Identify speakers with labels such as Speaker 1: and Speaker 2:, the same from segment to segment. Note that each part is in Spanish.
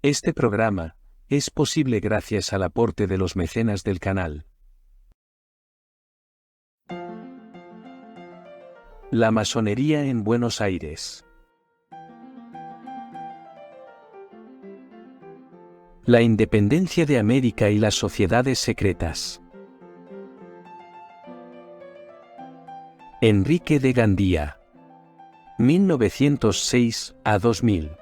Speaker 1: Este programa es posible gracias al aporte de los mecenas del canal. La masonería en Buenos Aires. La independencia de América y las sociedades secretas. Enrique de Gandía. 1906 a 2000.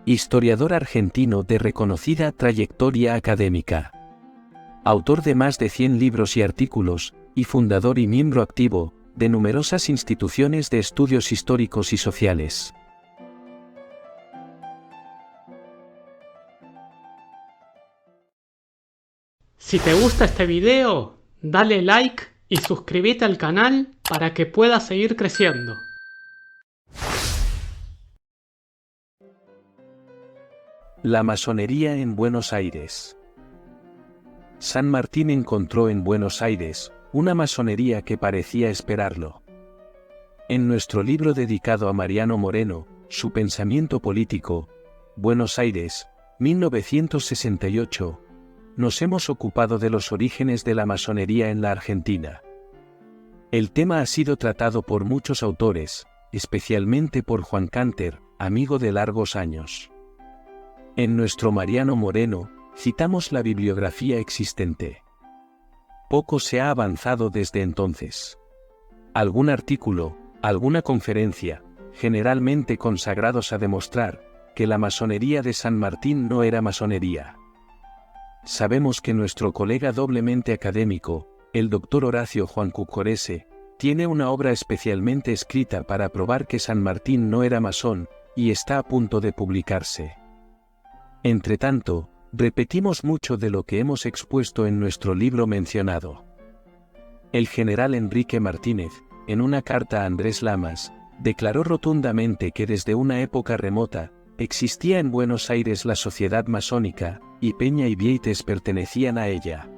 Speaker 1: Historiador argentino de reconocida trayectoria académica. Autor de más de 100 libros y artículos, y fundador y miembro activo de numerosas instituciones de estudios históricos y sociales.
Speaker 2: Si te gusta este video, dale like y suscríbete al canal para que puedas seguir creciendo.
Speaker 1: La masonería en Buenos Aires. San Martín encontró en Buenos Aires una masonería que parecía esperarlo. En nuestro libro dedicado a Mariano Moreno, Su pensamiento político, Buenos Aires, 1968, nos hemos ocupado de los orígenes de la masonería en la Argentina. El tema ha sido tratado por muchos autores, especialmente por Juan Canter, amigo de largos años. En nuestro Mariano Moreno, citamos la bibliografía existente. Poco se ha avanzado desde entonces. Algún artículo, alguna conferencia, generalmente consagrados a demostrar que la masonería de San Martín no era masonería. Sabemos que nuestro colega doblemente académico, el doctor Horacio Juan Cucorese, tiene una obra especialmente escrita para probar que San Martín no era masón, y está a punto de publicarse. Entretanto, repetimos mucho de lo que hemos expuesto en nuestro libro mencionado. El general Enrique Martínez, en una carta a Andrés Lamas, declaró rotundamente que desde una época remota, existía en Buenos Aires la sociedad masónica, y Peña y Vieites pertenecían a ella.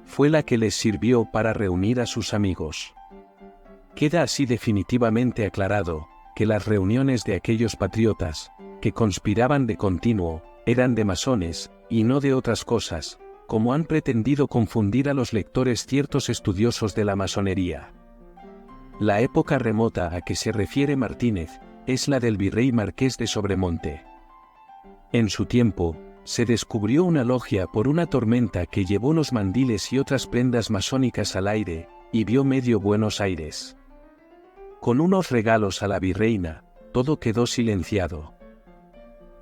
Speaker 1: Fue la que les sirvió para reunir a sus amigos. Queda así definitivamente aclarado, que las reuniones de aquellos patriotas, que conspiraban de continuo, eran de masones, y no de otras cosas, como han pretendido confundir a los lectores ciertos estudiosos de la masonería. La época remota a que se refiere Martínez, es la del virrey Marqués de Sobremonte. En su tiempo, se descubrió una logia por una tormenta que llevó los mandiles y otras prendas masónicas al aire, y vio medio Buenos Aires. Con unos regalos a la virreina, todo quedó silenciado.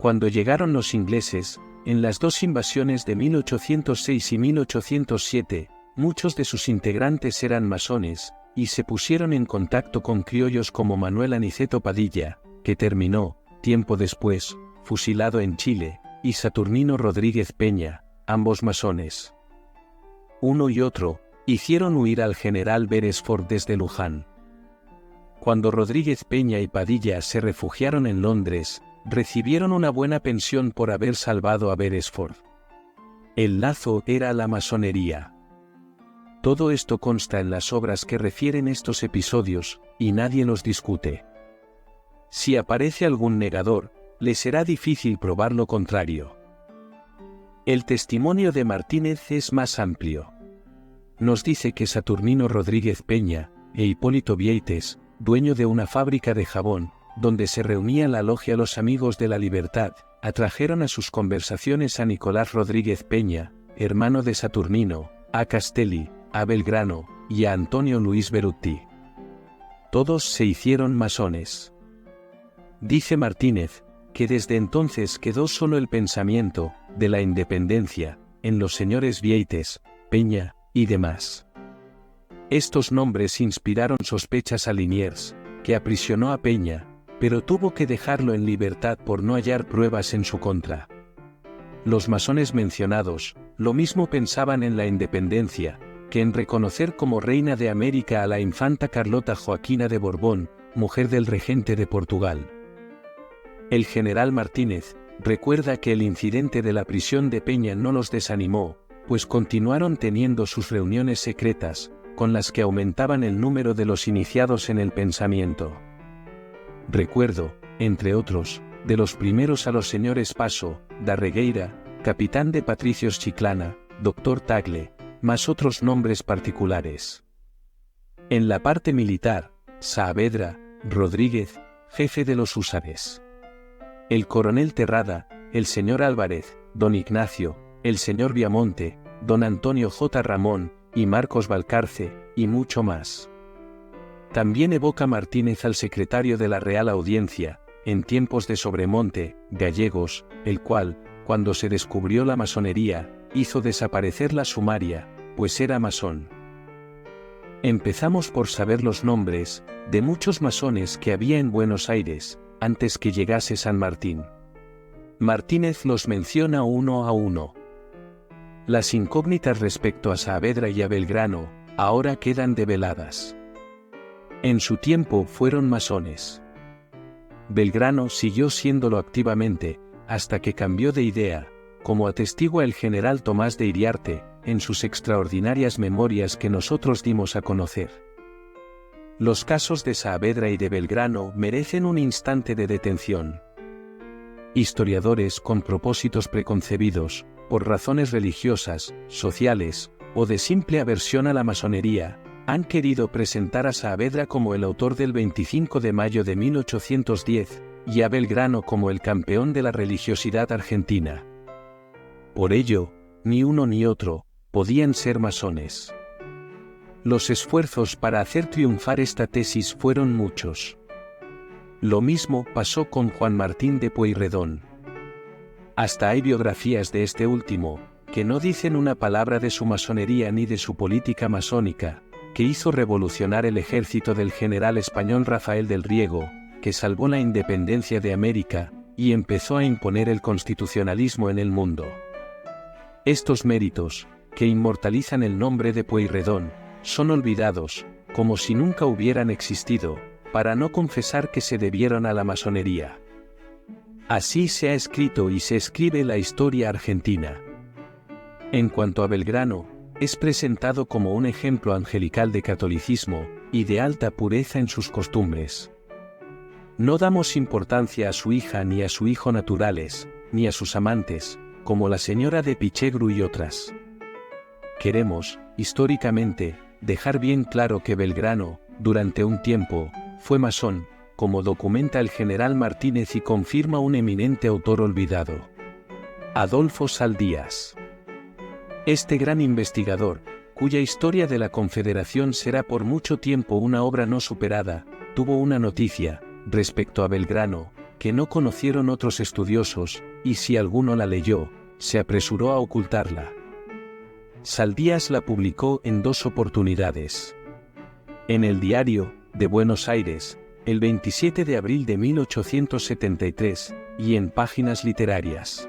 Speaker 1: Cuando llegaron los ingleses, en las dos invasiones de 1806 y 1807, muchos de sus integrantes eran masones, y se pusieron en contacto con criollos como Manuel Aniceto Padilla, que terminó, tiempo después, fusilado en Chile, y Saturnino Rodríguez Peña, ambos masones. Uno y otro, hicieron huir al general Beresford desde Luján. Cuando Rodríguez Peña y Padilla se refugiaron en Londres, recibieron una buena pensión por haber salvado a Beresford. El lazo era la masonería. Todo esto consta en las obras que refieren estos episodios, y nadie los discute. Si aparece algún negador, le será difícil probar lo contrario. El testimonio de Martínez es más amplio. Nos dice que Saturnino Rodríguez Peña, e Hipólito Vieites, dueño de una fábrica de jabón, donde se reunía la logia Los Amigos de la Libertad, atrajeron a sus conversaciones a Nicolás Rodríguez Peña, hermano de Saturnino, a Castelli, a Belgrano, y a Antonio Luis Berutti. Todos se hicieron masones. Dice Martínez, que desde entonces quedó solo el pensamiento de la independencia en los señores Vieites, Peña, y demás. Estos nombres inspiraron sospechas a Liniers, que aprisionó a Peña, pero tuvo que dejarlo en libertad por no hallar pruebas en su contra. Los masones mencionados, lo mismo pensaban en la independencia, que en reconocer como reina de América a la infanta Carlota Joaquina de Borbón, mujer del regente de Portugal. El general Martínez recuerda que el incidente de la prisión de Peña no los desanimó, pues continuaron teniendo sus reuniones secretas, con las que aumentaban el número de los iniciados en el pensamiento. Recuerdo, entre otros, de los primeros a los señores Paso, da Regueira, capitán de Patricios Chiclana, Dr. Tagle, más otros nombres particulares. En la parte militar, Saavedra, Rodríguez, jefe de los húsares. El coronel Terrada, el señor Álvarez, don Ignacio, el señor Viamonte, don Antonio J. Ramón, y Marcos Valcarce, y mucho más. También evoca Martínez al secretario de la Real Audiencia, en tiempos de Sobremonte, Gallegos, el cual, cuando se descubrió la masonería, hizo desaparecer la sumaria, pues era masón. Empezamos por saber los nombres de muchos masones que había en Buenos Aires, antes que llegase San Martín. Martínez los menciona uno a uno. Las incógnitas respecto a Saavedra y a Belgrano, ahora quedan develadas. En su tiempo fueron masones. Belgrano siguió siéndolo activamente, hasta que cambió de idea, como atestigua el general Tomás de Iriarte, en sus extraordinarias memorias que nosotros dimos a conocer. Los casos de Saavedra y de Belgrano merecen un instante de detención. Historiadores con propósitos preconcebidos, por razones religiosas, sociales, o de simple aversión a la masonería, han querido presentar a Saavedra como el autor del 25 de mayo de 1810, y a Belgrano como el campeón de la religiosidad argentina. Por ello, ni uno ni otro podían ser masones. Los esfuerzos para hacer triunfar esta tesis fueron muchos. Lo mismo pasó con Juan Martín de Pueyrredón. Hasta hay biografías de este último, que no dicen una palabra de su masonería ni de su política masónica, que hizo revolucionar el ejército del general español Rafael del Riego, que salvó la independencia de América, y empezó a imponer el constitucionalismo en el mundo. Estos méritos, que inmortalizan el nombre de Pueyrredón, son olvidados, como si nunca hubieran existido, para no confesar que se debieron a la masonería. Así se ha escrito y se escribe la historia argentina. En cuanto a Belgrano, es presentado como un ejemplo angelical de catolicismo, y de alta pureza en sus costumbres. No damos importancia a su hija ni a su hijo naturales, ni a sus amantes, como la señora de Pichegru y otras. Queremos, históricamente, dejar bien claro que Belgrano, durante un tiempo, fue masón, como documenta el general Martínez y confirma un eminente autor olvidado. Adolfo Saldías. Este gran investigador, cuya historia de la Confederación será por mucho tiempo una obra no superada, tuvo una noticia, respecto a Belgrano, que no conocieron otros estudiosos, y si alguno la leyó, se apresuró a ocultarla. Saldías la publicó en 2 oportunidades. En el Diario de Buenos Aires, el 27 de abril de 1873, y en Páginas Literarias.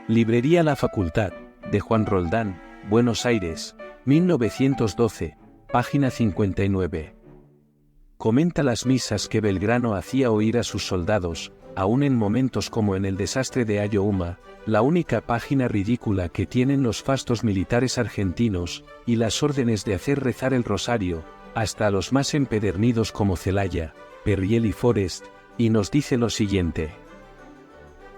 Speaker 1: Librería La Facultad, de Juan Roldán, Buenos Aires, 1912, página 59. Comenta las misas que Belgrano hacía oír a sus soldados, aún en momentos como en el desastre de Ayohuma, la única página ridícula que tienen los fastos militares argentinos, y las órdenes de hacer rezar el rosario, hasta a los más empedernidos como Celaya, Perriel y Forest, y nos dice lo siguiente.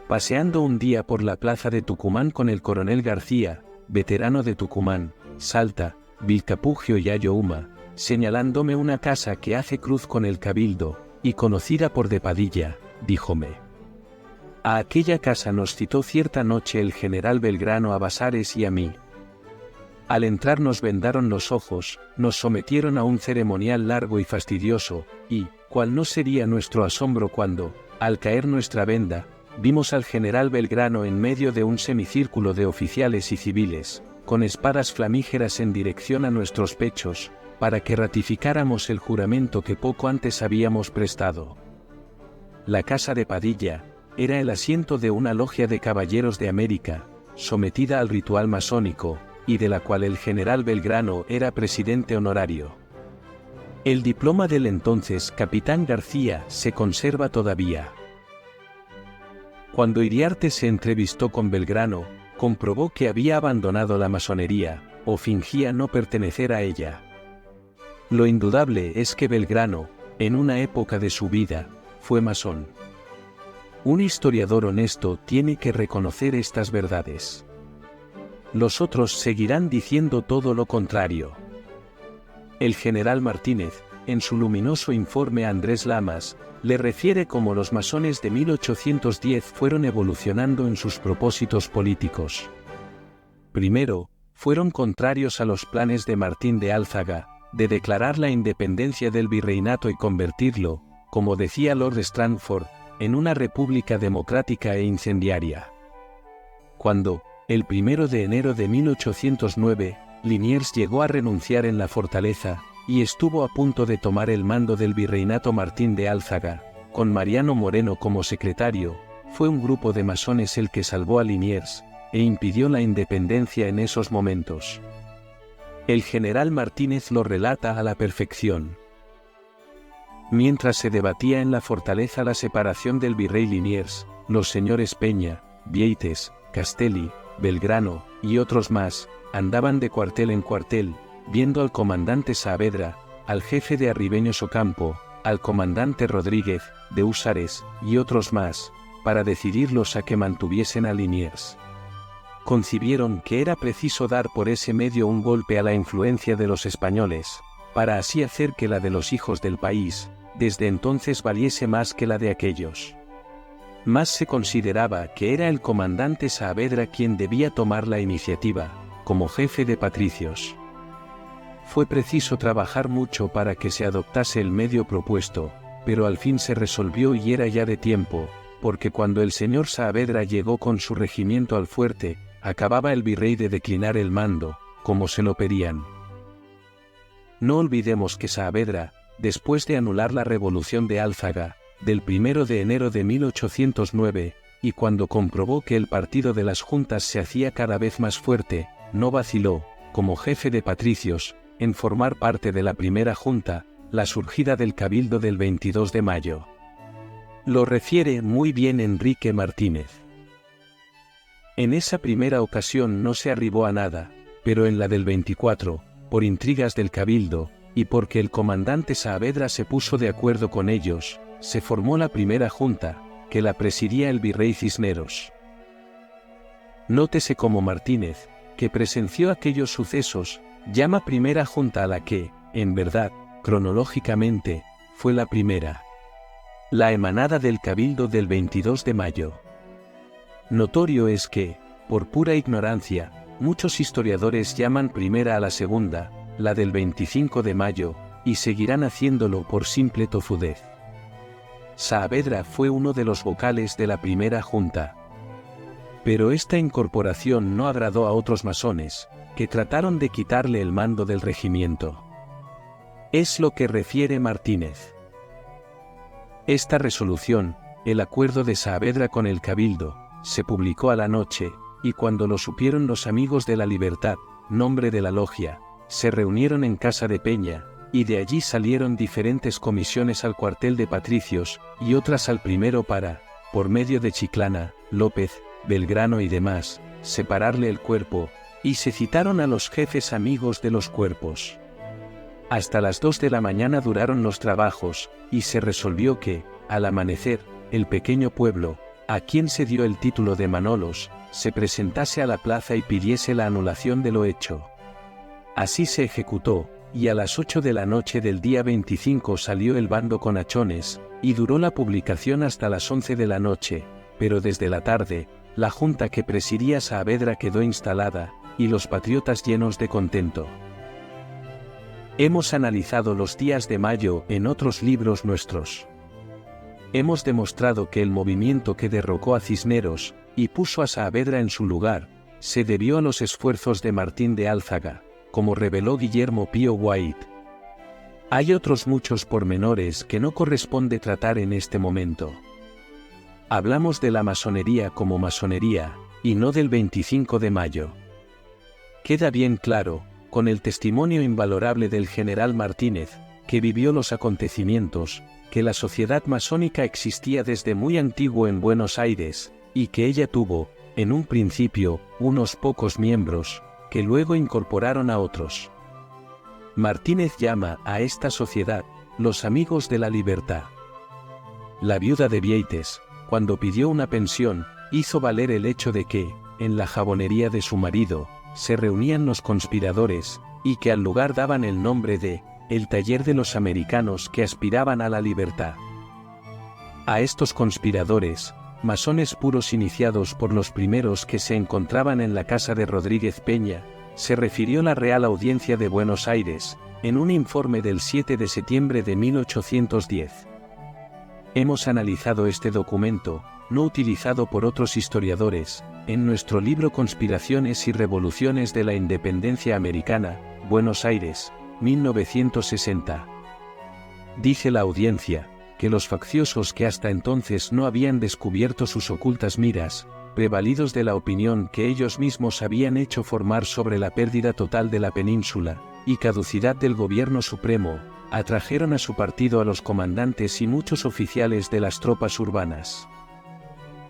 Speaker 1: Paseando un día por la plaza de Tucumán con el coronel García, veterano de Tucumán, Salta, Vilcapugio y Ayohuma, señalándome una casa que hace cruz con el cabildo, y conocida por de Padilla, díjome. A aquella casa nos citó cierta noche el general Belgrano a Basares y a mí. Al entrar nos vendaron los ojos, nos sometieron a un ceremonial largo y fastidioso, y, cuál no sería nuestro asombro cuando, al caer nuestra venda, vimos al general Belgrano en medio de un semicírculo de oficiales y civiles, con espadas flamígeras en dirección a nuestros pechos, para que ratificáramos el juramento que poco antes habíamos prestado. La casa de Padilla era el asiento de una logia de caballeros de América, sometida al ritual masónico, y de la cual el general Belgrano era presidente honorario. El diploma del entonces capitán García se conserva todavía. Cuando Iriarte se entrevistó con Belgrano, comprobó que había abandonado la masonería, o fingía no pertenecer a ella. Lo indudable es que Belgrano, en una época de su vida, fue masón. Un historiador honesto tiene que reconocer estas verdades. Los otros seguirán diciendo todo lo contrario. El general Martínez, en su luminoso informe a Andrés Lamas, le refiere cómo los masones de 1810 fueron evolucionando en sus propósitos políticos. Primero, fueron contrarios a los planes de Martín de Álzaga, de declarar la independencia del virreinato y convertirlo, como decía Lord Strangford, en una república democrática e incendiaria. Cuando, el 1 de enero de 1809, Liniers llegó a renunciar en la fortaleza, y estuvo a punto de tomar el mando del virreinato Martín de Álzaga, con Mariano Moreno como secretario, fue un grupo de masones el que salvó a Liniers, e impidió la independencia en esos momentos. El general Martínez lo relata a la perfección. Mientras se debatía en la fortaleza la separación del virrey Liniers, los señores Peña, Vieites, Castelli, Belgrano, y otros más, andaban de cuartel en cuartel, viendo al comandante Saavedra, al jefe de Arribeños Ocampo, al comandante Rodríguez, de Húsares, y otros más, para decidirlos a que mantuviesen a Liniers. Concibieron que era preciso dar por ese medio un golpe a la influencia de los españoles, para así hacer que la de los hijos del país, desde entonces valiese más que la de aquellos. Más se consideraba que era el comandante Saavedra quien debía tomar la iniciativa, como jefe de patricios. Fue preciso trabajar mucho para que se adoptase el medio propuesto, pero al fin se resolvió y era ya de tiempo, porque cuando el señor Saavedra llegó con su regimiento al fuerte, acababa el virrey de declinar el mando, como se lo pedían. No olvidemos que Saavedra, después de anular la revolución de Álzaga, del 1 de enero de 1809, y cuando comprobó que el partido de las juntas se hacía cada vez más fuerte, no vaciló, como jefe de patricios, en formar parte de la primera junta, la surgida del Cabildo del 22 de mayo. Lo refiere muy bien Enrique Martínez. En esa primera ocasión no se arribó a nada, pero en la del 24, por intrigas del Cabildo, y porque el comandante Saavedra se puso de acuerdo con ellos, se formó la primera junta, que la presidía el virrey Cisneros. Nótese cómo Martínez, que presenció aquellos sucesos, llama primera junta a la que, en verdad, cronológicamente, fue la primera. La emanada del Cabildo del 22 de mayo. Notorio es que, por pura ignorancia, muchos historiadores llaman primera a la segunda, la del 25 de mayo, y seguirán haciéndolo por simple tofudez. Saavedra fue uno de los vocales de la primera junta. Pero esta incorporación no agradó a otros masones, que trataron de quitarle el mando del regimiento. Es lo que refiere Martínez. Esta resolución, el acuerdo de Saavedra con el Cabildo, se publicó a la noche, y cuando lo supieron los amigos de la Libertad, nombre de la logia, se reunieron en casa de Peña, y de allí salieron diferentes comisiones al cuartel de patricios, y otras al primero para, por medio de Chiclana, López, Belgrano y demás, separarle el cuerpo, y se citaron a los jefes amigos de los cuerpos. Hasta las 2 de la mañana duraron los trabajos, y se resolvió que, al amanecer, el pequeño pueblo, a quien se dio el título de Manolos, se presentase a la plaza y pidiese la anulación de lo hecho. Así se ejecutó, y a las 8 de la noche del día 25 salió el bando con hachones, y duró la publicación hasta las 11 de la noche, pero desde la tarde, la junta que presidía Saavedra quedó instalada, y los patriotas llenos de contento. Hemos analizado los días de mayo en otros libros nuestros. Hemos demostrado que el movimiento que derrocó a Cisneros, y puso a Saavedra en su lugar, se debió a los esfuerzos de Martín de Álzaga, como reveló Guillermo Pío White. Hay otros muchos pormenores que no corresponde tratar en este momento. Hablamos de la masonería como masonería, y no del 25 de mayo. Queda bien claro, con el testimonio invalorable del general Martínez, que vivió los acontecimientos, que la sociedad masónica existía desde muy antiguo en Buenos Aires, y que ella tuvo, en un principio, unos pocos miembros, que luego incorporaron a otros. Martínez llama a esta sociedad, los Amigos de la Libertad. La viuda de Vieites, cuando pidió una pensión, hizo valer el hecho de que, en la jabonería de su marido, se reunían los conspiradores, y que al lugar daban el nombre de el taller de los americanos que aspiraban a la libertad. A estos conspiradores, masones puros iniciados por los primeros que se encontraban en la casa de Rodríguez Peña, se refirió la Real Audiencia de Buenos Aires, en un informe del 7 de septiembre de 1810. Hemos analizado este documento, no utilizado por otros historiadores, en nuestro libro Conspiraciones y Revoluciones de la Independencia Americana, Buenos Aires, 1960. Dice la audiencia, que los facciosos que hasta entonces no habían descubierto sus ocultas miras, prevalidos de la opinión que ellos mismos habían hecho formar sobre la pérdida total de la península, y caducidad del gobierno supremo, atrajeron a su partido a los comandantes y muchos oficiales de las tropas urbanas.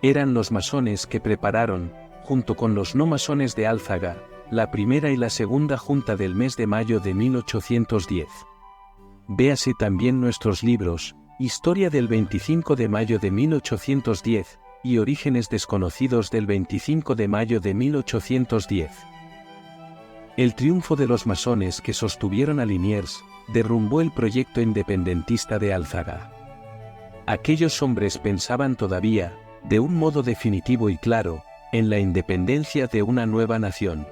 Speaker 1: Eran los masones que prepararon, junto con los no masones de Álzaga, la primera y la segunda junta del mes de mayo de 1810. Véase también nuestros libros, Historia del 25 de mayo de 1810, y Orígenes desconocidos del 25 de mayo de 1810. El triunfo de los masones que sostuvieron a Liniers, derrumbó el proyecto independentista de Álzaga. Aquellos hombres pensaban todavía, de un modo definitivo y claro, en la independencia de una nueva nación.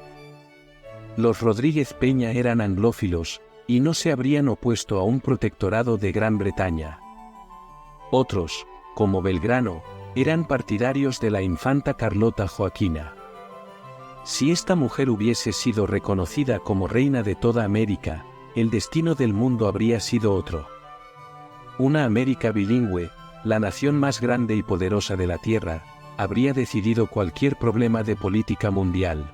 Speaker 1: Los Rodríguez Peña eran anglófilos, y no se habrían opuesto a un protectorado de Gran Bretaña. Otros, como Belgrano, eran partidarios de la infanta Carlota Joaquina. Si esta mujer hubiese sido reconocida como reina de toda América, el destino del mundo habría sido otro. Una América bilingüe, la nación más grande y poderosa de la Tierra, habría decidido cualquier problema de política mundial.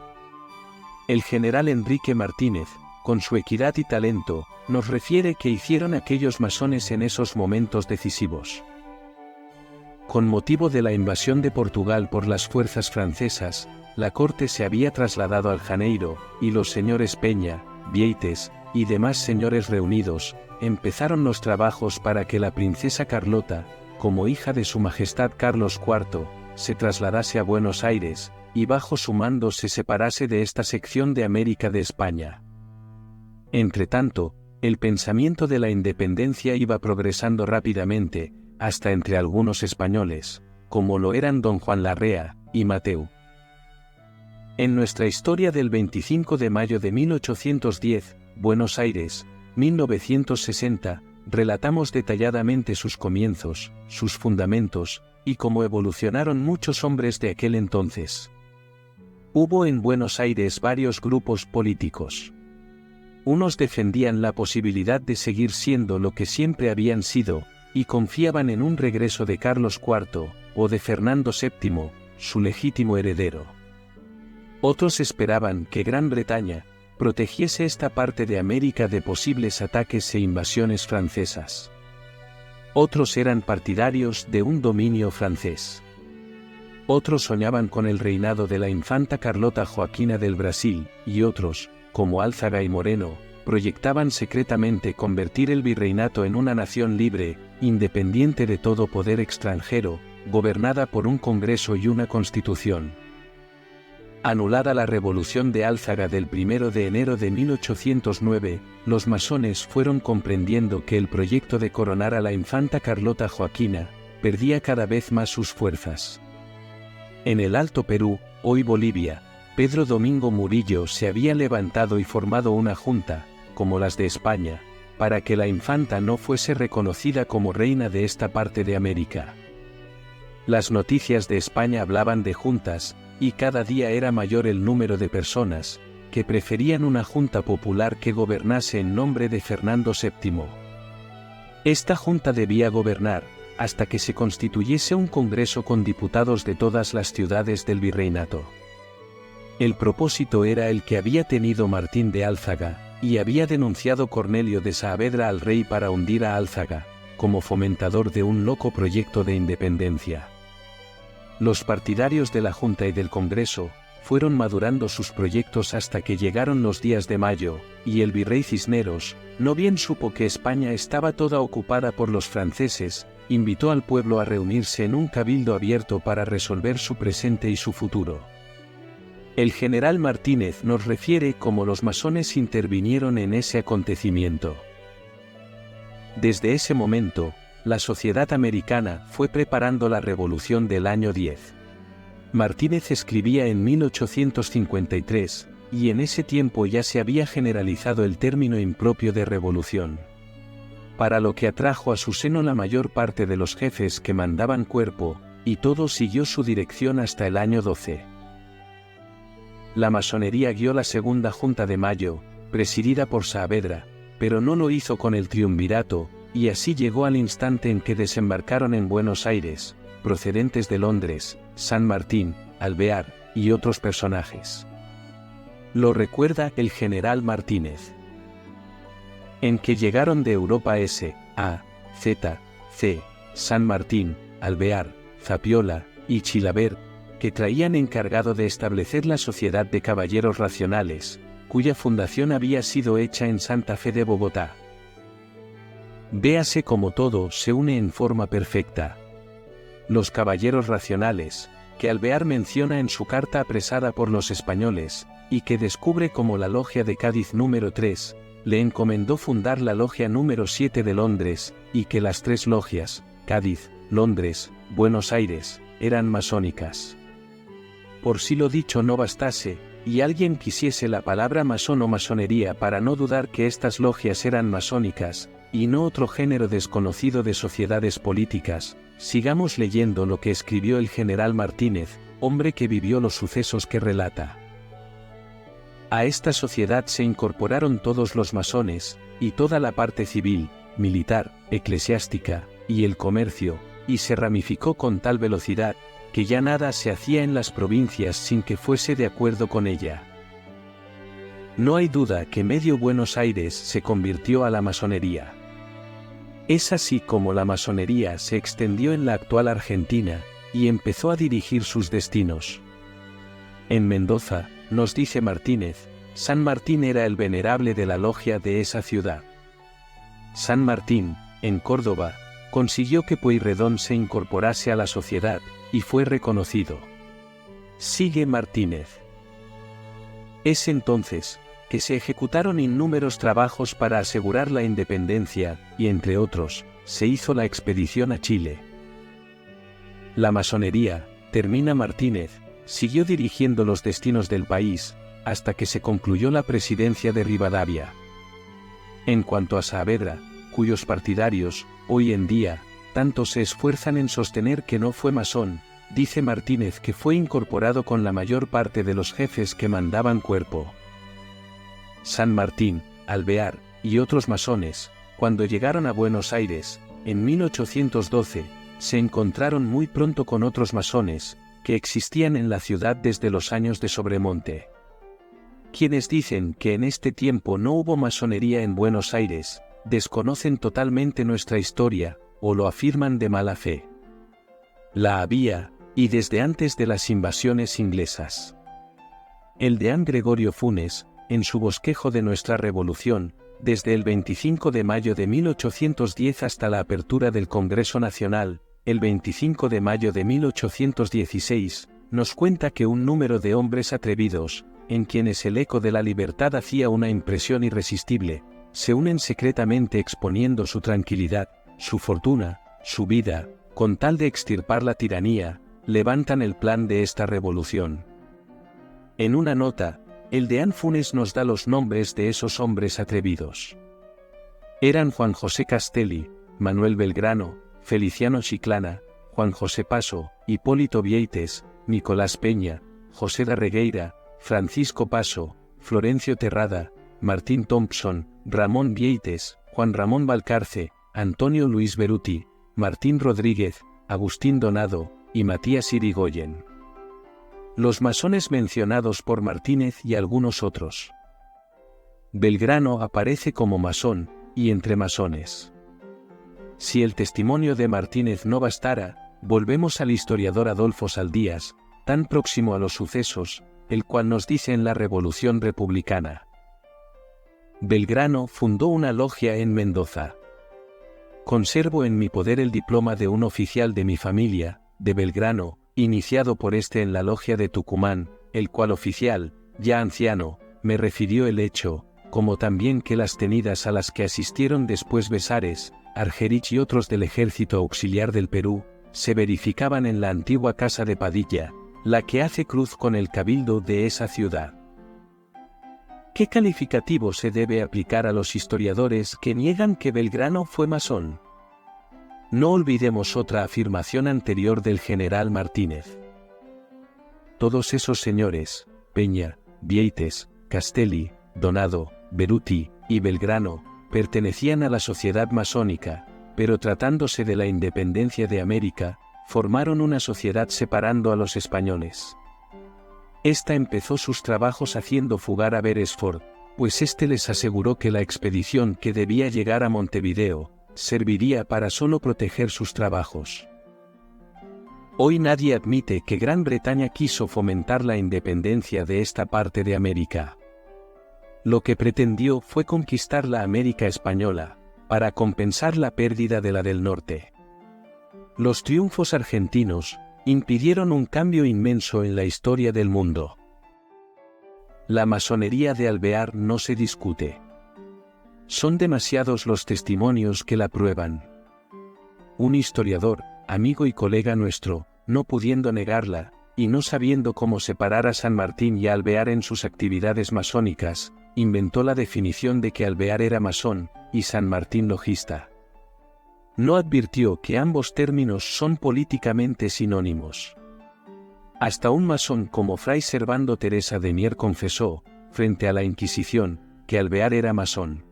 Speaker 1: El general Enrique Martínez, con su equidad y talento, nos refiere qué hicieron aquellos masones en esos momentos decisivos. Con motivo de la invasión de Portugal por las fuerzas francesas, la corte se había trasladado al Janeiro, y los señores Peña, Vieites, y demás señores reunidos, empezaron los trabajos para que la princesa Carlota, como hija de su majestad Carlos IV, se trasladase a Buenos Aires, y bajo su mando se separase de esta sección de América de España. Entretanto, el pensamiento de la independencia iba progresando rápidamente, hasta entre algunos españoles, como lo eran don Juan Larrea y Mateu. En nuestra historia del 25 de mayo de 1810, Buenos Aires, 1960, relatamos detalladamente sus comienzos, sus fundamentos, y cómo evolucionaron muchos hombres de aquel entonces. Hubo en Buenos Aires varios grupos políticos. Unos defendían la posibilidad de seguir siendo lo que siempre habían sido, y confiaban en un regreso de Carlos IV, o de Fernando VII, su legítimo heredero. Otros esperaban que Gran Bretaña protegiese esta parte de América de posibles ataques e invasiones francesas. Otros eran partidarios de un dominio francés. Otros soñaban con el reinado de la infanta Carlota Joaquina del Brasil, y otros, como Álzaga y Moreno, proyectaban secretamente convertir el virreinato en una nación libre, independiente de todo poder extranjero, gobernada por un Congreso y una Constitución. Anulada la revolución de Álzaga del 1 de enero de 1809, los masones fueron comprendiendo que el proyecto de coronar a la infanta Carlota Joaquina perdía cada vez más sus fuerzas. En el Alto Perú, hoy Bolivia, Pedro Domingo Murillo se había levantado y formado una junta, como las de España, para que la infanta no fuese reconocida como reina de esta parte de América. Las noticias de España hablaban de juntas, y cada día era mayor el número de personas que preferían una junta popular que gobernase en nombre de Fernando VII. Esta junta debía gobernar, hasta que se constituyese un congreso con diputados de todas las ciudades del virreinato. El propósito era el que había tenido Martín de Álzaga, y había denunciado Cornelio de Saavedra al rey para hundir a Álzaga, como fomentador de un loco proyecto de independencia. Los partidarios de la Junta y del Congreso fueron madurando sus proyectos hasta que llegaron los días de mayo, y el virrey Cisneros no bien supo que España estaba toda ocupada por los franceses, invitó al pueblo a reunirse en un cabildo abierto para resolver su presente y su futuro. El general Martínez nos refiere cómo los masones intervinieron en ese acontecimiento. Desde ese momento, la sociedad americana fue preparando la revolución del año 10. Martínez escribía en 1853, y en ese tiempo ya se había generalizado el término impropio de revolución, para lo que atrajo a su seno la mayor parte de los jefes que mandaban cuerpo, y todo siguió su dirección hasta el año 12. La masonería guió la segunda Junta de Mayo, presidida por Saavedra, pero no lo hizo con el triunvirato, y así llegó al instante en que desembarcaron en Buenos Aires, procedentes de Londres, San Martín, Alvear, y otros personajes. Lo recuerda el general Martínez. En que llegaron de Europa S, A, Z, C, San Martín, Alvear, Zapiola, y Chilaver, que traían encargado de establecer la Sociedad de Caballeros Racionales, cuya fundación había sido hecha en Santa Fe de Bogotá. Véase cómo todo se une en forma perfecta. Los Caballeros Racionales, que Alvear menciona en su carta apresada por los españoles, y que descubre como la Logia de Cádiz número 3, le encomendó fundar la Logia número 7 de Londres, y que las tres logias, Cádiz, Londres, Buenos Aires, eran masónicas. Por si lo dicho no bastase, y alguien quisiese la palabra masón o masonería para no dudar que estas logias eran masónicas, y no otro género desconocido de sociedades políticas, sigamos leyendo lo que escribió el general Martínez, hombre que vivió los sucesos que relata. A esta sociedad se incorporaron todos los masones, y toda la parte civil, militar, eclesiástica, y el comercio, y se ramificó con tal velocidad, que ya nada se hacía en las provincias sin que fuese de acuerdo con ella. No hay duda que medio Buenos Aires se convirtió a la masonería. Es así como la masonería se extendió en la actual Argentina, y empezó a dirigir sus destinos. En Mendoza, nos dice Martínez, San Martín era el venerable de la logia de esa ciudad. San Martín, en Córdoba, consiguió que Pueyrredón se incorporase a la sociedad, y fue reconocido. Sigue Martínez. Es entonces, que se ejecutaron innúmeros trabajos para asegurar la independencia, y entre otros, se hizo la expedición a Chile. La masonería, termina Martínez, siguió dirigiendo los destinos del país, hasta que se concluyó la presidencia de Rivadavia. En cuanto a Saavedra, cuyos partidarios, hoy en día, tanto se esfuerzan en sostener que no fue masón, dice Martínez que fue incorporado con la mayor parte de los jefes que mandaban cuerpo. San Martín, Alvear, y otros masones, cuando llegaron a Buenos Aires, en 1812, se encontraron muy pronto con otros masones, que existían en la ciudad desde los años de Sobremonte. Quienes dicen que en este tiempo no hubo masonería en Buenos Aires, desconocen totalmente nuestra historia, o lo afirman de mala fe. La había, y desde antes de las invasiones inglesas. El deán Gregorio Funes, en su bosquejo de nuestra revolución, desde el 25 de mayo de 1810 hasta la apertura del Congreso Nacional, el 25 de mayo de 1816, nos cuenta que un número de hombres atrevidos, en quienes el eco de la libertad hacía una impresión irresistible, se unen secretamente exponiendo su tranquilidad, su fortuna, su vida, con tal de extirpar la tiranía, levantan el plan de esta revolución. En una nota, el deán Funes nos da los nombres de esos hombres atrevidos. Eran Juan José Castelli, Manuel Belgrano, Feliciano Chiclana, Juan José Paso, Hipólito Vieites, Nicolás Peña, José da Regueira, Francisco Paso, Florencio Terrada, Martín Thompson, Ramón Vieites, Juan Ramón Valcarce, Antonio Luis Beruti, Martín Rodríguez, Agustín Donado, y Matías Irigoyen. Los masones mencionados por Martínez y algunos otros. Belgrano aparece como masón, y entre masones. Si el testimonio de Martínez no bastara, volvemos al historiador Adolfo Saldías, tan próximo a los sucesos, el cual nos dice en la Revolución Republicana. Belgrano fundó una logia en Mendoza. Conservo en mi poder el diploma de un oficial de mi familia, de Belgrano, iniciado por este en la logia de Tucumán, el cual oficial, ya anciano, me refirió el hecho, como también que las tenidas a las que asistieron después Besares, Argerich y otros del ejército auxiliar del Perú, se verificaban en la antigua casa de Padilla, la que hace cruz con el cabildo de esa ciudad. ¿Qué calificativo se debe aplicar a los historiadores que niegan que Belgrano fue masón? No olvidemos otra afirmación anterior del general Martínez. Todos esos señores, Peña, Vieites, Castelli, Donado, Beruti y Belgrano, pertenecían a la sociedad masónica, pero tratándose de la independencia de América, formaron una sociedad separando a los españoles. Esta empezó sus trabajos haciendo fugar a Beresford, pues éste les aseguró que la expedición que debía llegar a Montevideo, serviría para solo proteger sus trabajos. Hoy nadie admite que Gran Bretaña quiso fomentar la independencia de esta parte de América. Lo que pretendió fue conquistar la América española, para compensar la pérdida de la del norte. Los triunfos argentinos impidieron un cambio inmenso en la historia del mundo. La masonería de Alvear no se discute. Son demasiados los testimonios que la prueban. Un historiador, amigo y colega nuestro, no pudiendo negarla, y no sabiendo cómo separar a San Martín y a Alvear en sus actividades masónicas, inventó la definición de que Alvear era masón, y San Martín logista. No advirtió que ambos términos son políticamente sinónimos. Hasta un masón como Fray Servando Teresa de Mier confesó, frente a la Inquisición, que Alvear era masón.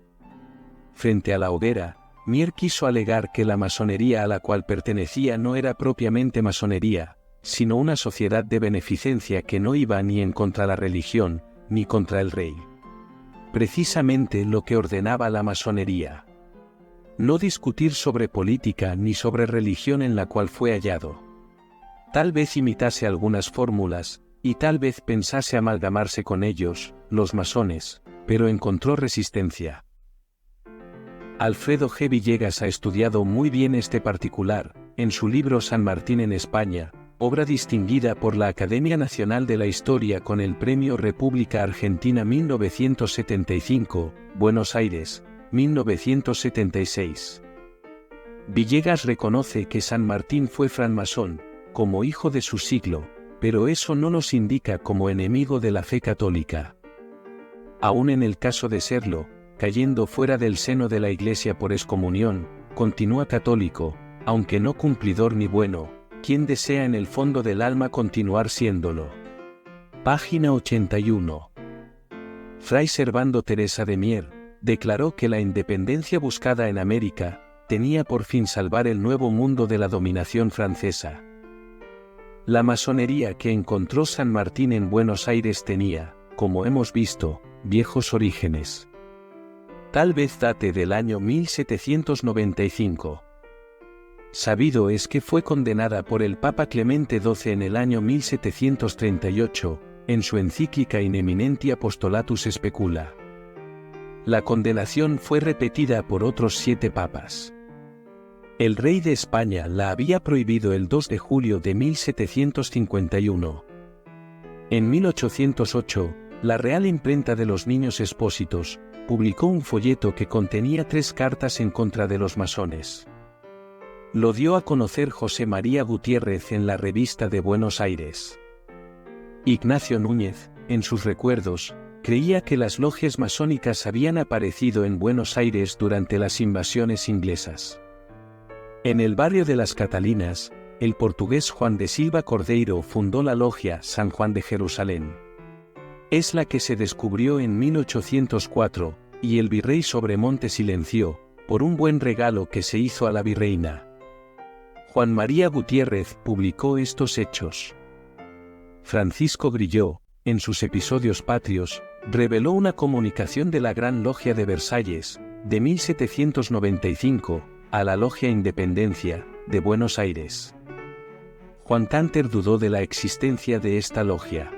Speaker 1: Frente a la hoguera, Mier quiso alegar que la masonería a la cual pertenecía no era propiamente masonería, sino una sociedad de beneficencia que no iba ni en contra la religión, ni contra el rey. Precisamente lo que ordenaba la masonería. No discutir sobre política ni sobre religión en la cual fue hallado. Tal vez imitase algunas fórmulas, y tal vez pensase amalgamarse con ellos, los masones, pero encontró resistencia. Alfredo G. Villegas ha estudiado muy bien este particular, en su libro San Martín en España, obra distinguida por la Academia Nacional de la Historia con el Premio República Argentina 1975, Buenos Aires, 1976. Villegas reconoce que San Martín fue francmasón, como hijo de su siglo, pero eso no nos indica como enemigo de la fe católica. Aún en el caso de serlo, cayendo fuera del seno de la Iglesia por excomunión, continúa católico, aunque no cumplidor ni bueno, quien desea en el fondo del alma continuar siéndolo. Página 81. Fray Servando Teresa de Mier declaró que la independencia buscada en América tenía por fin salvar el nuevo mundo de la dominación francesa. La masonería que encontró San Martín en Buenos Aires tenía, como hemos visto, viejos orígenes. Tal vez date del año 1795. Sabido es que fue condenada por el Papa Clemente XII en el año 1738, en su encíclica In Eminenti Apostolatus Specula. La condenación fue repetida por otros 7 papas. El rey de España la había prohibido el 2 de julio de 1751. En 1808, la Real Imprenta de los Niños Expósitos publicó un folleto que contenía 3 cartas en contra de los masones. Lo dio a conocer José María Gutiérrez en la Revista de Buenos Aires. Ignacio Núñez, en sus recuerdos, creía que las logias masónicas habían aparecido en Buenos Aires durante las invasiones inglesas. En el barrio de las Catalinas, el portugués Juan de Silva Cordeiro fundó la logia San Juan de Jerusalén. Es la que se descubrió en 1804, y el virrey Sobremonte silenció, por un buen regalo que se hizo a la virreina. Juan María Gutiérrez publicó estos hechos. Francisco Grilló, en sus Episodios Patrios, reveló una comunicación de la Gran Logia de Versalles, de 1795, a la Logia Independencia, de Buenos Aires. Juan Canter dudó de la existencia de esta logia.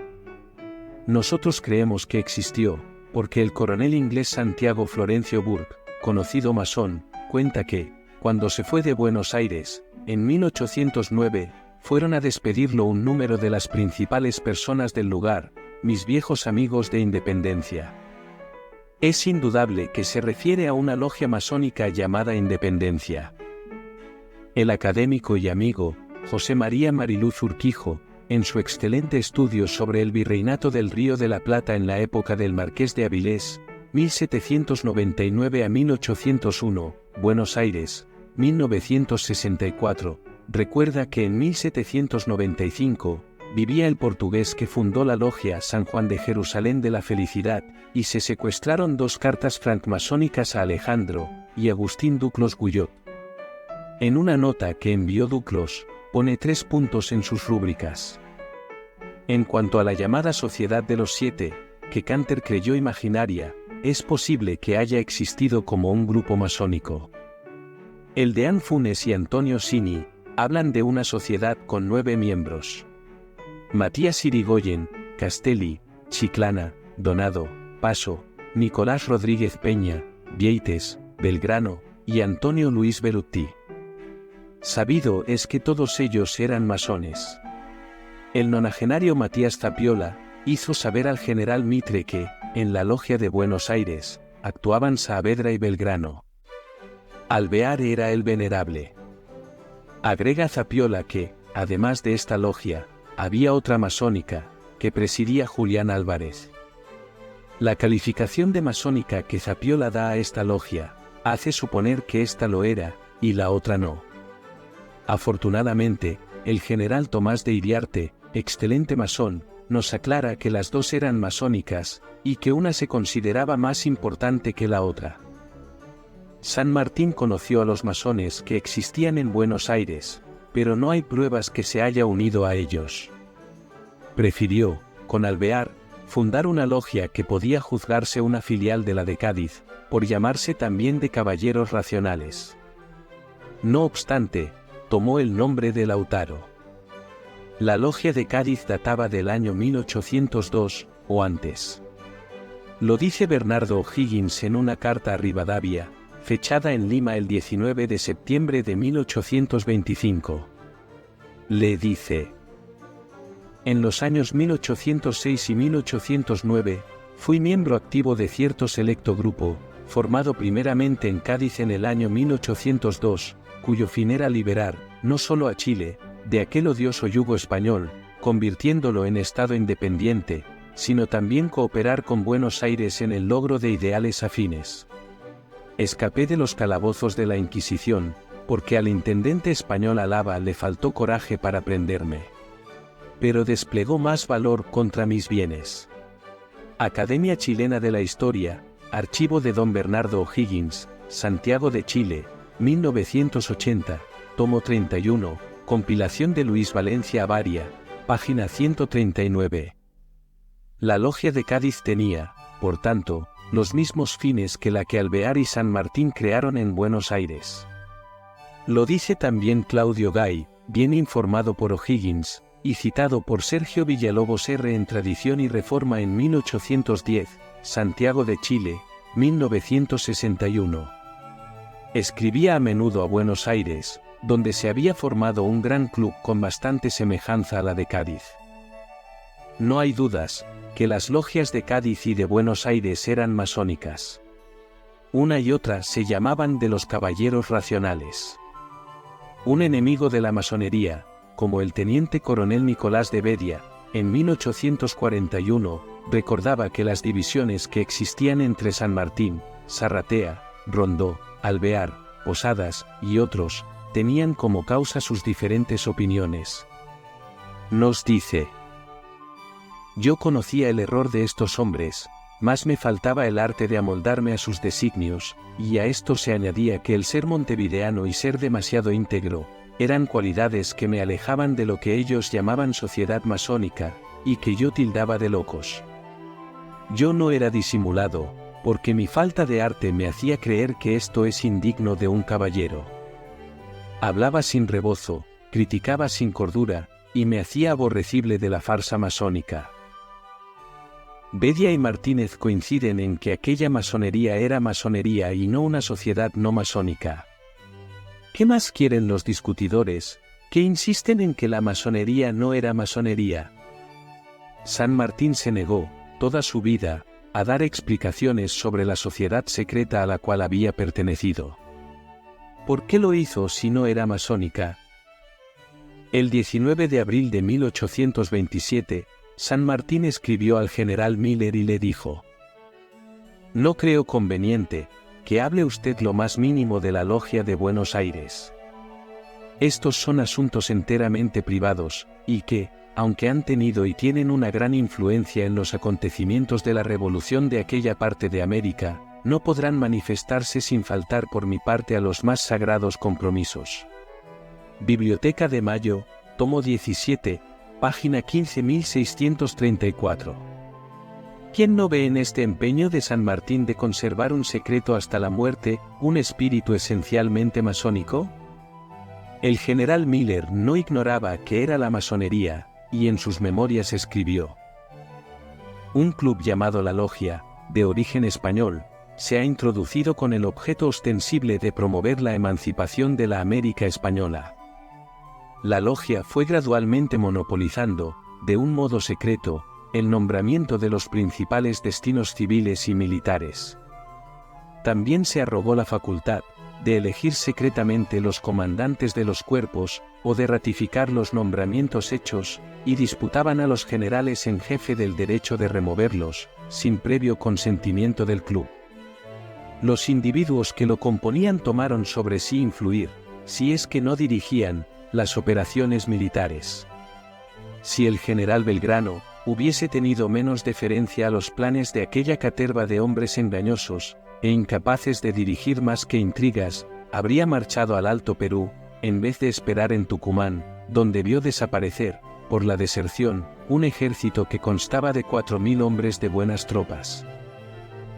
Speaker 1: Nosotros creemos que existió, porque el coronel inglés Santiago Florencio Burke, conocido masón, cuenta que, Cuando se fue de Buenos Aires, en 1809, fueron a despedirlo un número de las principales personas del lugar, mis viejos amigos de Independencia. Es indudable que se refiere a una logia masónica llamada Independencia. El académico y amigo, José María Mariluz Urquijo, en su excelente estudio sobre el virreinato del Río de la Plata en la época del Marqués de Avilés, 1799 a 1801, Buenos Aires, 1964, recuerda que en 1795, vivía el portugués que fundó la logia San Juan de Jerusalén de la Felicidad, y se secuestraron 2 cartas francmasónicas a Alejandro y Agustín Duclos Guyot. En una nota que envió Duclos, pone 3 puntos en sus rúbricas. En cuanto a la llamada Sociedad de los Siete, que Canter creyó imaginaria, es posible que haya existido como un grupo masónico. El Deán Funes y Antonio Cini hablan de una sociedad con 9 miembros. Matías Irigoyen, Castelli, Chiclana, Donado, Paso, Nicolás Rodríguez Peña, Vieites, Belgrano y Antonio Luis Berutti. Sabido es que todos ellos eran masones. El nonagenario Matías Zapiola hizo saber al general Mitre que, en la logia de Buenos Aires, actuaban Saavedra y Belgrano. Alvear era el venerable. Agrega Zapiola que, además de esta logia, había otra masónica, que presidía Julián Álvarez. La calificación de masónica que Zapiola da a esta logia, hace suponer que esta lo era, y la otra no. Afortunadamente, el general Tomás de Iriarte, excelente masón, nos aclara que las 2 eran masónicas, y que una se consideraba más importante que la otra. San Martín conoció a los masones que existían en Buenos Aires, pero no hay pruebas que se haya unido a ellos. Prefirió, con Alvear, fundar una logia que podía juzgarse una filial de la de Cádiz, por llamarse también de Caballeros Racionales. No obstante, tomó el nombre de Lautaro. La logia de Cádiz databa del año 1802, o antes. Lo dice Bernardo O'Higgins en una carta a Rivadavia, fechada en Lima el 19 de septiembre de 1825. Le dice: en los años 1806 y 1809, fui miembro activo de cierto selecto grupo, formado primeramente en Cádiz en el año 1802, cuyo fin era liberar, no solo a Chile, de aquel odioso yugo español, convirtiéndolo en Estado independiente, sino también cooperar con Buenos Aires en el logro de ideales afines. Escapé de los calabozos de la Inquisición, porque al intendente español Alava le faltó coraje para prenderme. Pero desplegó más valor contra mis bienes. Academia Chilena de la Historia, archivo de don Bernardo O'Higgins, Santiago de Chile, 1980, tomo 31, compilación de Luis Valencia Avaria, página 139. La logia de Cádiz tenía, por tanto, los mismos fines que la que Alvear y San Martín crearon en Buenos Aires. Lo dice también Claudio Gay, bien informado por O'Higgins, y citado por Sergio Villalobos R. en Tradición y Reforma en 1810, Santiago de Chile, 1961. Escribía a menudo a Buenos Aires, donde se había formado un gran club con bastante semejanza a la de Cádiz. No hay dudas, que las logias de Cádiz y de Buenos Aires eran masónicas. Una y otra se llamaban de los Caballeros Racionales. Un enemigo de la masonería, como el teniente coronel Nicolás de Bedia, en 1841, recordaba que las divisiones que existían entre San Martín, Zarratea, Rondó, Alvear, Posadas y otros, tenían como causa sus diferentes opiniones. Nos dice: yo conocía el error de estos hombres, mas me faltaba el arte de amoldarme a sus designios, y a esto se añadía que el ser montevideano y ser demasiado íntegro, eran cualidades que me alejaban de lo que ellos llamaban sociedad masónica, y que yo tildaba de locos. Yo no era disimulado, porque mi falta de arte me hacía creer que esto es indigno de un caballero. Hablaba sin rebozo, criticaba sin cordura, y me hacía aborrecible de la farsa masónica. Bedia y Martínez coinciden en que aquella masonería era masonería y no una sociedad no masónica. ¿Qué más quieren los discutidores, que insisten en que la masonería no era masonería? San Martín se negó, toda su vida, a dar explicaciones sobre la sociedad secreta a la cual había pertenecido. ¿Por qué lo hizo si no era masónica? El 19 de abril de 1827, San Martín escribió al general Miller y le dijo: «No creo conveniente que hable usted lo más mínimo de la Logia de Buenos Aires. Estos son asuntos enteramente privados, y que, aunque han tenido y tienen una gran influencia en los acontecimientos de la revolución de aquella parte de América, no podrán manifestarse sin faltar por mi parte a los más sagrados compromisos». Biblioteca de Mayo, tomo 17, página 15634. ¿Quién no ve en este empeño de San Martín de conservar un secreto hasta la muerte, un espíritu esencialmente masónico? El general Miller no ignoraba qué era la masonería, y en sus memorias escribió: «Un club llamado La Logia, de origen español, se ha introducido con el objeto ostensible de promover la emancipación de la América española». La logia fue gradualmente monopolizando, de un modo secreto, el nombramiento de los principales destinos civiles y militares. También se arrogó la facultad de elegir secretamente los comandantes de los cuerpos, o de ratificar los nombramientos hechos, y disputaban a los generales en jefe del derecho de removerlos, sin previo consentimiento del club. Los individuos que lo componían tomaron sobre sí influir, si es que no dirigían, las operaciones militares. Si el general Belgrano hubiese tenido menos deferencia a los planes de aquella caterva de hombres engañosos, e incapaces de dirigir más que intrigas, habría marchado al Alto Perú, en vez de esperar en Tucumán, donde vio desaparecer, por la deserción, un ejército que constaba de 4000 hombres de buenas tropas.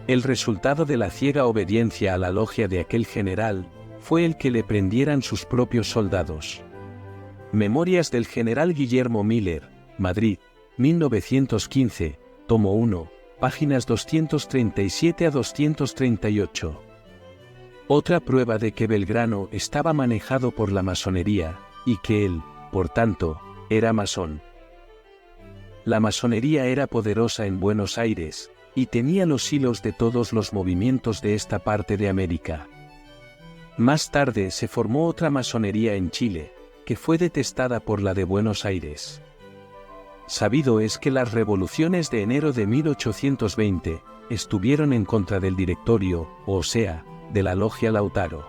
Speaker 1: El resultado de la ciega obediencia a la logia de aquel general, fue el que le prendieran sus propios soldados. Memorias del general Guillermo Miller, Madrid, 1915, tomo 1, páginas 237 a 238. Otra prueba de que Belgrano estaba manejado por la masonería, y que él, por tanto, era masón. La masonería era poderosa en Buenos Aires, y tenía los hilos de todos los movimientos de esta parte de América. Más tarde se formó otra masonería en Chile, que fue detestada por la de Buenos Aires. Sabido es que las revoluciones de enero de 1820 estuvieron en contra del directorio, o sea, de la Logia Lautaro.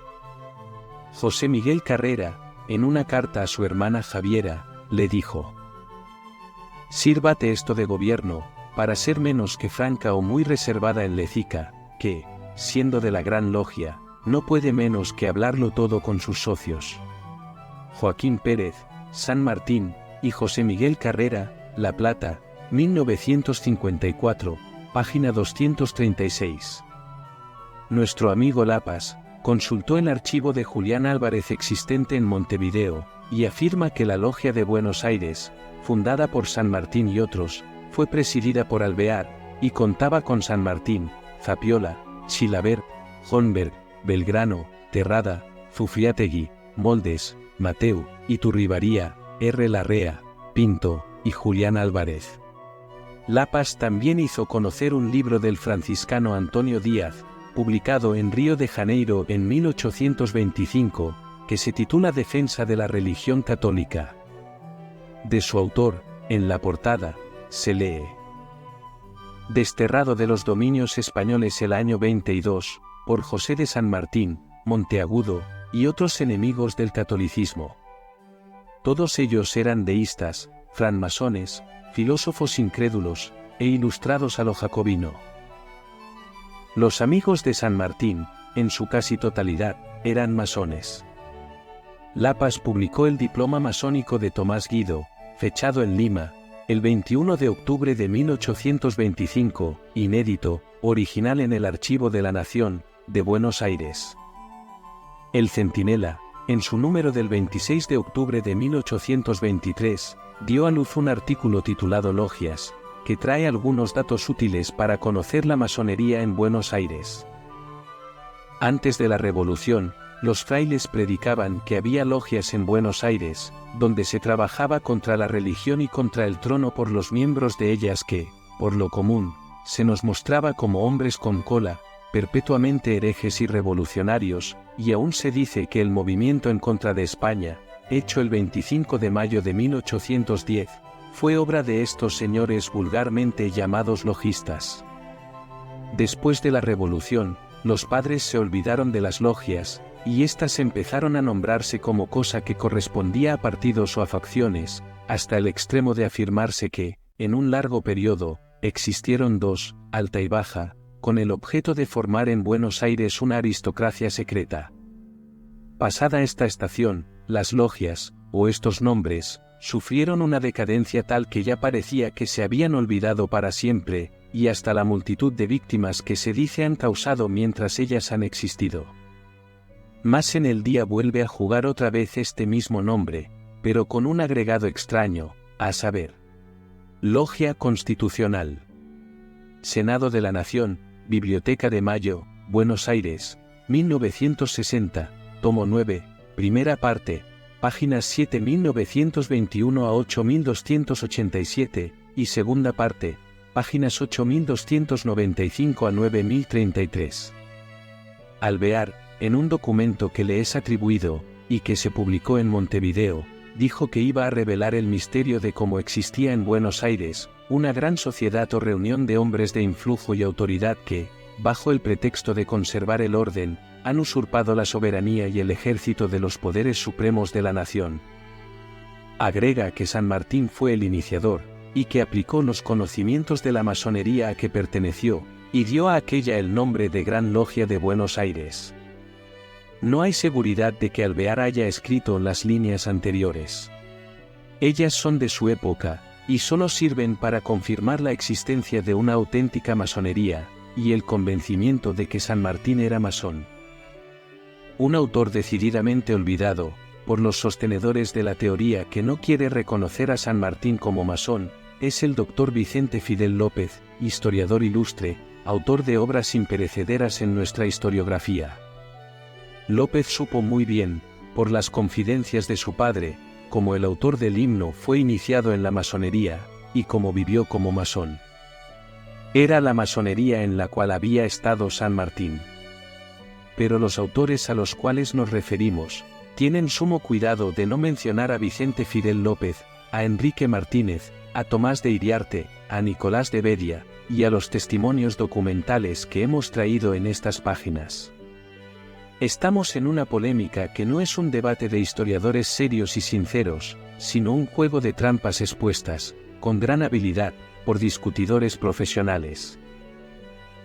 Speaker 1: José Miguel Carrera, en una carta a su hermana Javiera, le dijo: «Sírvate esto de gobierno, para ser menos que franca o muy reservada en Lezica, que, siendo de la Gran Logia, no puede menos que hablarlo todo con sus socios». Joaquín Pérez, San Martín, y José Miguel Carrera, La Plata, 1954, página 236. Nuestro amigo Lapas consultó el archivo de Julián Álvarez existente en Montevideo, y afirma que la Logia de Buenos Aires, fundada por San Martín y otros, fue presidida por Alvear, y contaba con San Martín, Zapiola, Chilavert, Honberg, Belgrano, Terrada, Zufiategui, Moldes, Mateu, Iturribaría, R. Larrea, Pinto, y Julián Álvarez. Lapas también hizo conocer un libro del franciscano Antonio Díaz, publicado en Río de Janeiro en 1825, que se titula Defensa de la religión católica. De su autor, en la portada, se lee: «Desterrado de los dominios españoles el año 22, por José de San Martín, Monteagudo, y otros enemigos del catolicismo. Todos ellos eran deístas, francmasones, filósofos incrédulos, e ilustrados a lo jacobino. Los amigos de San Martín, en su casi totalidad, eran masones». Lapas publicó el diploma masónico de Tomás Guido, fechado en Lima, el 21 de octubre de 1825, inédito, original en el Archivo de la Nación, de Buenos Aires. El Centinela, en su número del 26 de octubre de 1823, dio a luz un artículo titulado Logias, que trae algunos datos útiles para conocer la masonería en Buenos Aires. Antes de la Revolución, los frailes predicaban que había logias en Buenos Aires, donde se trabajaba contra la religión y contra el trono por los miembros de ellas que, por lo común, se nos mostraba como hombres con cola, perpetuamente herejes y revolucionarios, y aún se dice que el movimiento en contra de España, hecho el 25 de mayo de 1810, fue obra de estos señores vulgarmente llamados logistas. Después de la Revolución, los padres se olvidaron de las logias, y éstas empezaron a nombrarse como cosa que correspondía a partidos o a facciones, hasta el extremo de afirmarse que, en un largo periodo, existieron dos, alta y baja, con el objeto de formar en Buenos Aires una aristocracia secreta. Pasada esta estación, las logias, o estos nombres, sufrieron una decadencia tal que ya parecía que se habían olvidado para siempre, y hasta la multitud de víctimas que se dice han causado mientras ellas han existido. Mas en el día vuelve a jugar otra vez este mismo nombre, pero con un agregado extraño, a saber, Logia Constitucional. Senado de la Nación, Biblioteca de Mayo, Buenos Aires, 1960, tomo 9, primera parte, páginas 7921 a 8287, y segunda parte, páginas 8295 a 9033. Alvear, en un documento que le es atribuido, y que se publicó en Montevideo, dijo que iba a revelar el misterio de cómo existía en Buenos Aires, una gran sociedad o reunión de hombres de influjo y autoridad que, bajo el pretexto de conservar el orden, han usurpado la soberanía y el ejército de los poderes supremos de la nación. Agrega que San Martín fue el iniciador, y que aplicó los conocimientos de la masonería a que perteneció, y dio a aquella el nombre de Gran Logia de Buenos Aires. No hay seguridad de que Alvear haya escrito las líneas anteriores. Ellas son de su época, y solo sirven para confirmar la existencia de una auténtica masonería, y el convencimiento de que San Martín era masón. Un autor decididamente olvidado, por los sostenedores de la teoría que no quiere reconocer a San Martín como masón, es el doctor Vicente Fidel López, historiador ilustre, autor de obras imperecederas en nuestra historiografía. López supo muy bien, por las confidencias de su padre, como el autor del himno fue iniciado en la masonería, y como vivió como masón. Era la masonería en la cual había estado San Martín. Pero los autores a los cuales nos referimos, tienen sumo cuidado de no mencionar a Vicente Fidel López, a Enrique Martínez, a Tomás de Iriarte, a Nicolás de Bedia, y a los testimonios documentales que hemos traído en estas páginas. Estamos en una polémica que no es un debate de historiadores serios y sinceros, sino un juego de trampas expuestas, con gran habilidad, por discutidores profesionales.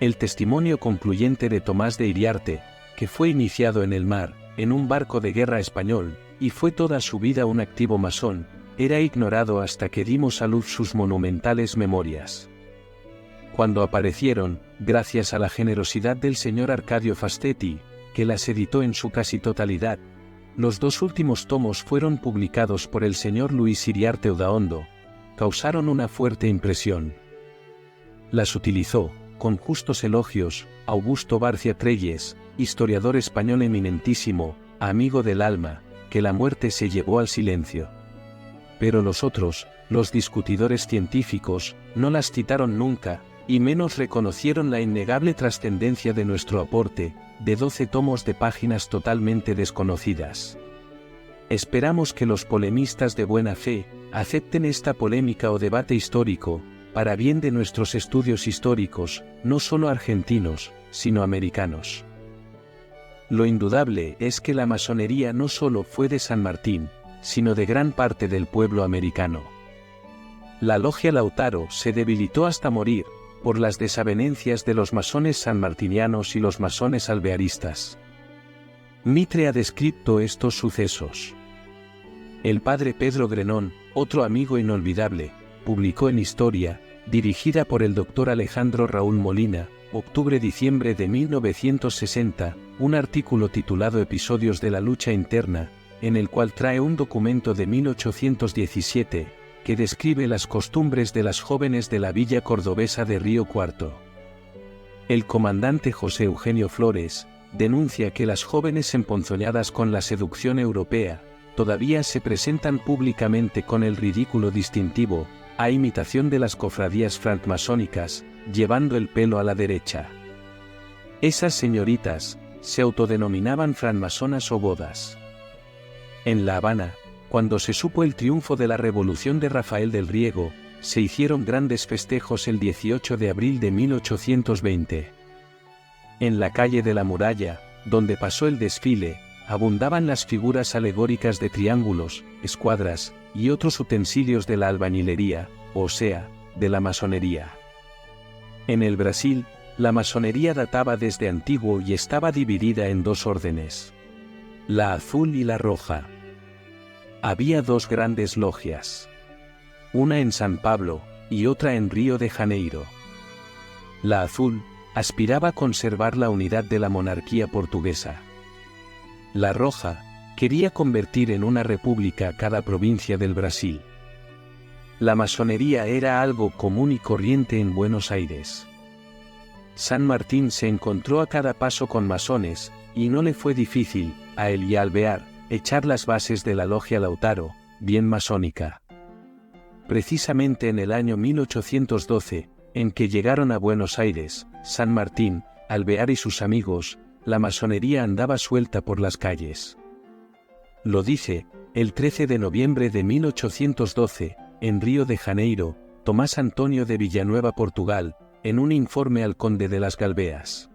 Speaker 1: El testimonio concluyente de Tomás de Iriarte, que fue iniciado en el mar, en un barco de guerra español, y fue toda su vida un activo masón, era ignorado hasta que dimos a luz sus monumentales memorias. Cuando aparecieron, gracias a la generosidad del señor Arcadio Fastetti, que las editó en su casi totalidad, los dos últimos tomos fueron publicados por el señor Luis Iriarte Udaondo, causaron una fuerte impresión. Las utilizó, con justos elogios, Augusto Barcia Trelles, historiador español eminentísimo, amigo del alma, que la muerte se llevó al silencio. Pero los otros, los discutidores científicos, no las citaron nunca, y menos reconocieron la innegable trascendencia de nuestro aporte, de 12 tomos de páginas totalmente desconocidas. Esperamos que los polemistas de buena fe, acepten esta polémica o debate histórico, para bien de nuestros estudios históricos, no solo argentinos, sino americanos. Lo indudable es que la masonería no solo fue de San Martín, sino de gran parte del pueblo americano. La logia Lautaro se debilitó hasta morir, por las desavenencias de los masones sanmartinianos y los masones alvearistas. Mitre ha descrito estos sucesos. El padre Pedro Grenón, otro amigo inolvidable, publicó en Historia, dirigida por el doctor Alejandro Raúl Molina, octubre-diciembre de 1960, un artículo titulado Episodios de la lucha interna, en el cual trae un documento de 1817, que describe las costumbres de las jóvenes de la villa cordobesa de Río Cuarto. El comandante José Eugenio Flores, denuncia que las jóvenes emponzoñadas con la seducción europea, todavía se presentan públicamente con el ridículo distintivo, a imitación de las cofradías francmasónicas, llevando el pelo a la derecha. Esas señoritas, se autodenominaban francmasonas o bodas. En La Habana, cuando se supo el triunfo de la revolución de Rafael del Riego, se hicieron grandes festejos el 18 de abril de 1820. En la calle de la Muralla, donde pasó el desfile, abundaban las figuras alegóricas de triángulos, escuadras, y otros utensilios de la albañilería, o sea, de la masonería. En el Brasil, la masonería databa desde antiguo y estaba dividida en dos órdenes: la azul y la roja. Había dos grandes logias, una en San Pablo, y otra en Río de Janeiro. La azul aspiraba a conservar la unidad de la monarquía portuguesa. La roja quería convertir en una república cada provincia del Brasil. La masonería era algo común y corriente en Buenos Aires. San Martín se encontró a cada paso con masones, y no le fue difícil, a él y a Alvear, echar las bases de la logia Lautaro, bien masónica. Precisamente en el año 1812, en que llegaron a Buenos Aires, San Martín, Alvear y sus amigos, la masonería andaba suelta por las calles. Lo dice, el 13 de noviembre de 1812, en Río de Janeiro, Tomás Antonio de Villanueva, Portugal, en un informe al conde de las Galbeas.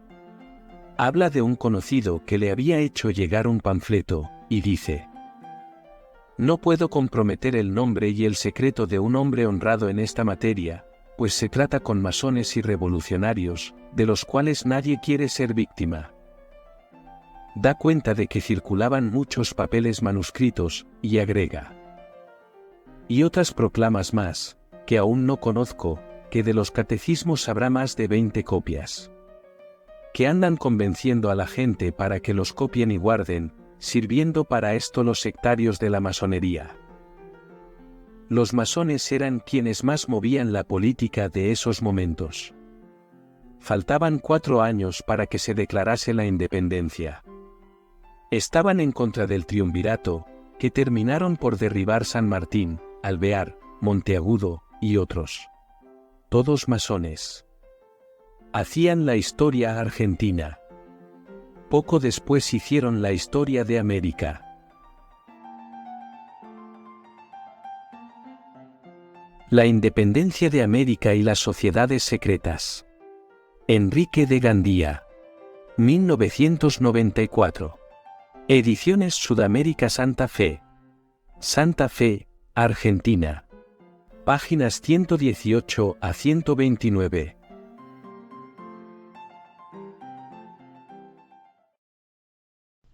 Speaker 1: Habla de un conocido que le había hecho llegar un panfleto, y dice: «No puedo comprometer el nombre y el secreto de un hombre honrado en esta materia, pues se trata con masones y revolucionarios, de los cuales nadie quiere ser víctima». Da cuenta de que circulaban muchos papeles manuscritos, y agrega: «Y otras proclamas más, que aún no conozco, que de los catecismos habrá más de 20 copias. Que andan convenciendo a la gente para que los copien y guarden, sirviendo para esto los sectarios de la masonería». Los masones eran quienes más movían la política de esos momentos. Faltaban 4 años para que se declarase la independencia. Estaban en contra del triunvirato, que terminaron por derribar San Martín, Alvear, Monteagudo, y otros. Todos masones. Hacían la historia argentina. Poco después hicieron la historia de América. La independencia de América y las sociedades secretas. Enrique de Gandía. 1994. Ediciones Sudamérica Santa Fe. Santa Fe, Argentina. Páginas 118 a 129.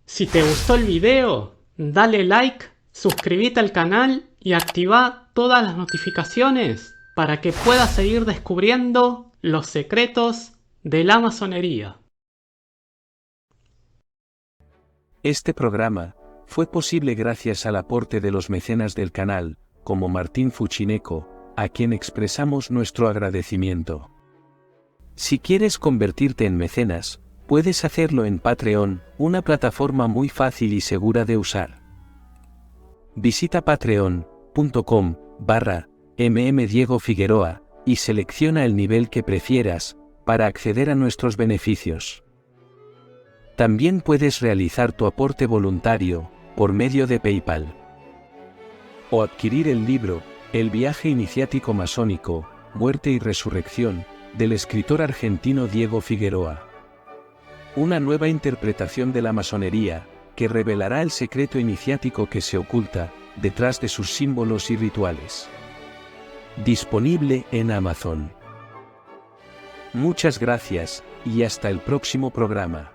Speaker 2: Si te gustó el video, dale like, suscríbete al canal y activa todas las notificaciones para que puedas seguir descubriendo los secretos de la masonería.
Speaker 1: Este programa fue posible gracias al aporte de los mecenas del canal, como Martín Fuchineco, a quien expresamos nuestro agradecimiento. Si quieres convertirte en mecenas, puedes hacerlo en Patreon, una plataforma muy fácil y segura de usar. Visita patreon.com/mmdiegofigueroa y selecciona el nivel que prefieras para acceder a nuestros beneficios. También puedes realizar tu aporte voluntario por medio de PayPal. O adquirir el libro El viaje iniciático masónico, muerte y resurrección, del escritor argentino Diego Figueroa. Una nueva interpretación de la masonería, que revelará el secreto iniciático que se oculta detrás de sus símbolos y rituales. Disponible en Amazon. Muchas gracias, y hasta el próximo programa.